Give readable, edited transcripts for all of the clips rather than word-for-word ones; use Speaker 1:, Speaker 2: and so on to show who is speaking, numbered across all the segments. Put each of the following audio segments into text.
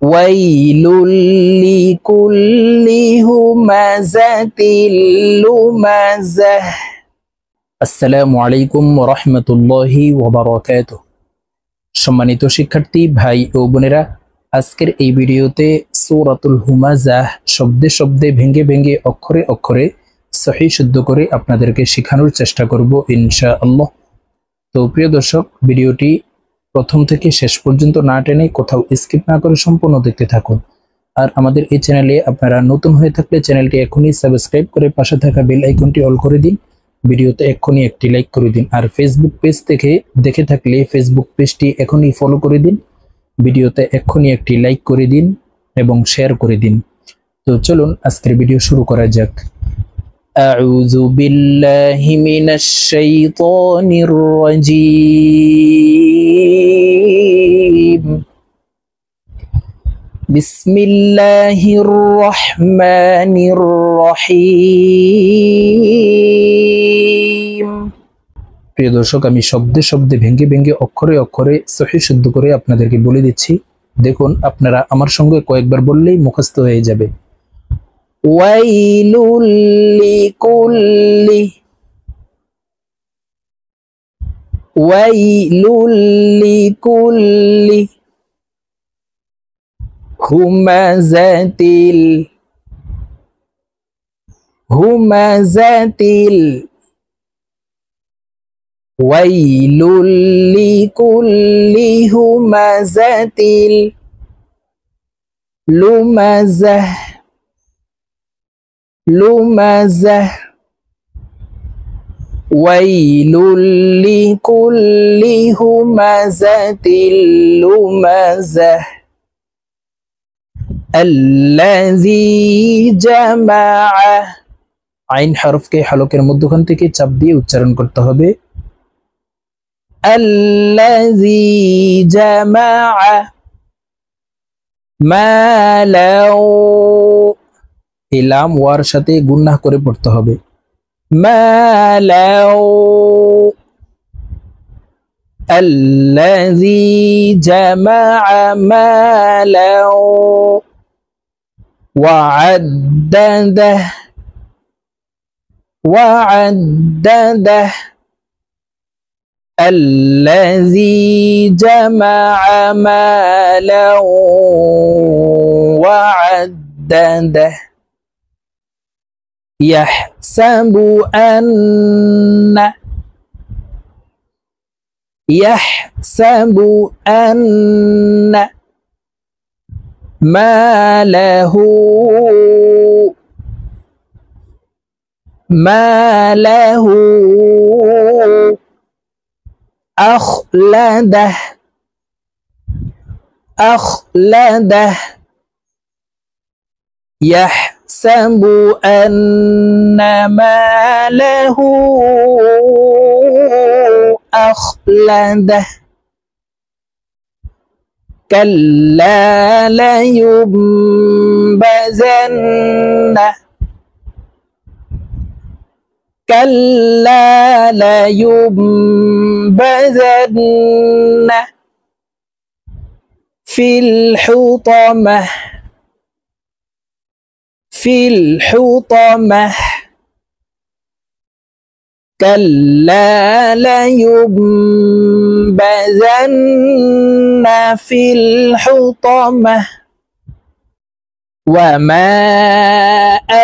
Speaker 1: ওয়াইলুল লিকুল্লি হুমাযাতিল লুমাযাহ। আসসালামু আলাইকুম ওয়া রাহমাতুল্লাহি ওয়া বারাকাতুহু। সম্মানিত শিক্ষার্থী ভাই ও বোনেরা, আজকের এই ভিডিওতে সূরাতুল হুমাযাহ শব্দে শব্দে ভেঙে ভেঙে অক্ষরে অক্ষরে সহিহ শুদ্ধ করে আপনাদেরকে শেখানোর চেষ্টা করব ইনশাআল্লাহ। তো প্রিয় দর্শক, ভিডিওটি প্রথম থেকে শেষ পর্যন্ত না টেনে কোথাও স্কিপ না করে সম্পূর্ণ দেখতে থাকুন। আর আমাদের এই চ্যানেলে আপনারা নতুন হয়ে থাকলে চ্যানেলটি এখনই সাবস্ক্রাইব করে পাশে থাকা বেল আইকনটি অল করে দিন। ভিডিওতে এখনই একটি লাইক করে দিন। আর ফেসবুক পেজ থেকে দেখে থাকলে ফেসবুক পেজটি এখনই ফলো করে দিন। ভিডিওতে এখনই একটি লাইক করে দিন এবং শেয়ার করে দিন। তো চলুন আজকের ভিডিও শুরু করা যাক। আউযু বিল্লাহি মিনাশ শাইতানির রাজীম। বিসমিল্লাহির রহমানির রহিম। প্রিয় দর্শক, আমি শব্দে শব্দে ভেঙে ভেঙে অক্ষরে অক্ষরে সহিহ শুদ্ধ করে আপনাদেরকে বলে দিচ্ছি। দেখুন, আপনারা আমার সঙ্গে কয়েকবার বললেই মুখস্থ হয়ে যাবে। ওয়াইলুল লিকুল্লি, ওয়াইলুল লিকুল্লি হুমাযাতিল, হুমাযাতিল, ওয়াইলুল লিকুল্লি হুমাযাতিল লুমাযাহ, লুমাযাহ, ওয়াইলুল লিকুল্লি হুমাযাতিল লুমাযাহ। আল্লাযী জামাআ, আইন হরফকে হলকের মধ্যখান থেকে চাপ দিয়ে উচ্চারণ করতে হবে। আল্লাযী জামাআ মালাও, এই লাম ওয়ার সাথে গুন্নাহ করে পড়তে হবে। মালাও, আল্লাযী জামাআ মালাও ওয়া আদ্দাদাহ, ওয়া আদ্দাদাহ। الذي جمع مالا وعدده يحسب أن، يحسب أن ماله، ماله أخلده، أخلده يحسب أن ماله أخلده كلا لينبذن، كلا لينبذن في الحطمة، في الحطمة كلا لينبذن في الحطمة وما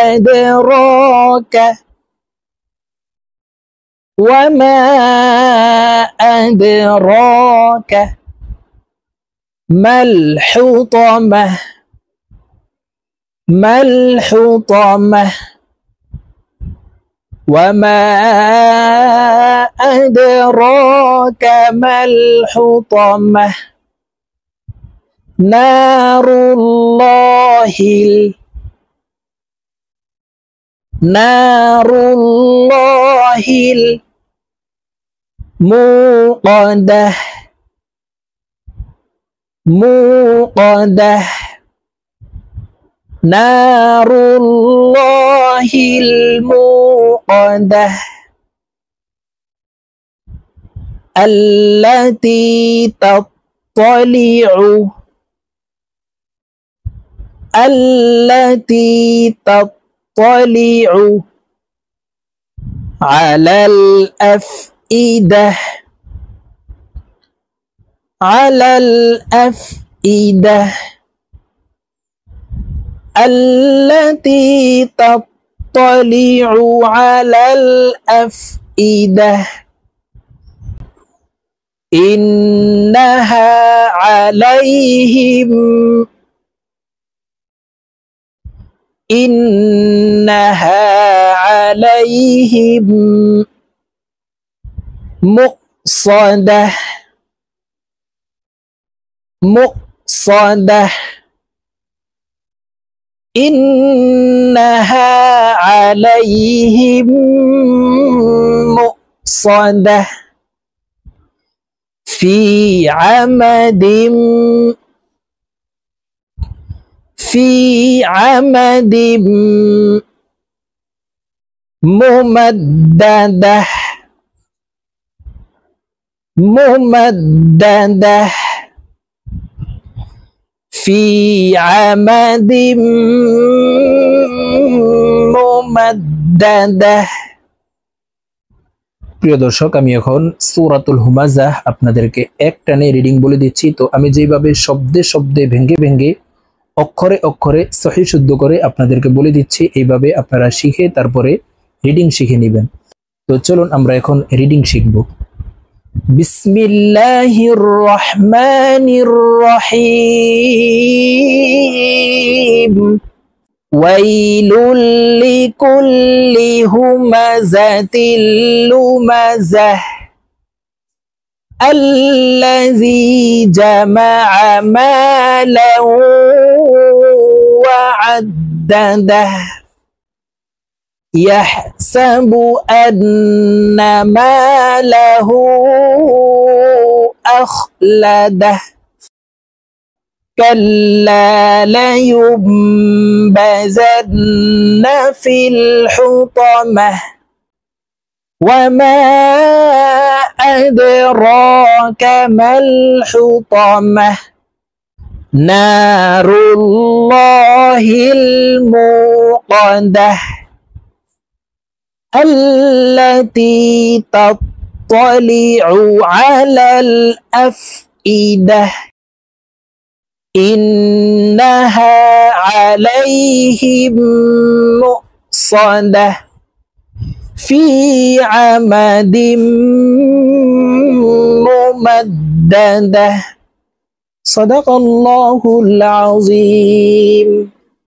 Speaker 1: أدراك، وما أدراك ما الحطمة، ما الحطمة وما أدراك ما الحطمة نار الله، نار الله الموقدة، موقدة نار الله الموقدة التي تطلع التي تطلع على الأفئدة على الأفئدة التي تطلع على الأفئدة إنها عليهم مؤصدة إنها عليهم مؤصدة في عمد ممددة في عمد ممددة। প্রিয় দর্শক, আমি এখন সূরাতুল হুমাযাহ আপনাদেরকে এক টানে রিডিং বলে দিচ্ছি। তো আমি যেভাবে শব্দে শব্দে ভেঙে ভেঙে অক্ষরে অক্ষরে সহি শুদ্ধ করে আপনাদেরকে বলে দিচ্ছি, এইভাবে আপনারা শিখে তারপরে রিডিং শিখে নেবেন। তো চলুন আমরা এখন রিডিং শিখব। বিসমিল্লাহির রহমানির রহিম। ওয়াইলুল লিকুল্লি হুমাযাতিল লুমাযাহ الذي جمع مالا وعدده يحسب أن ماله أخلده كلا لينبذن في الحطمة وما أدراك ما الحطمة نار الله الموقدة التي تطلع على الأفئدة إنها عليهم مؤصدة في عمد ممددة صدق الله العظيم।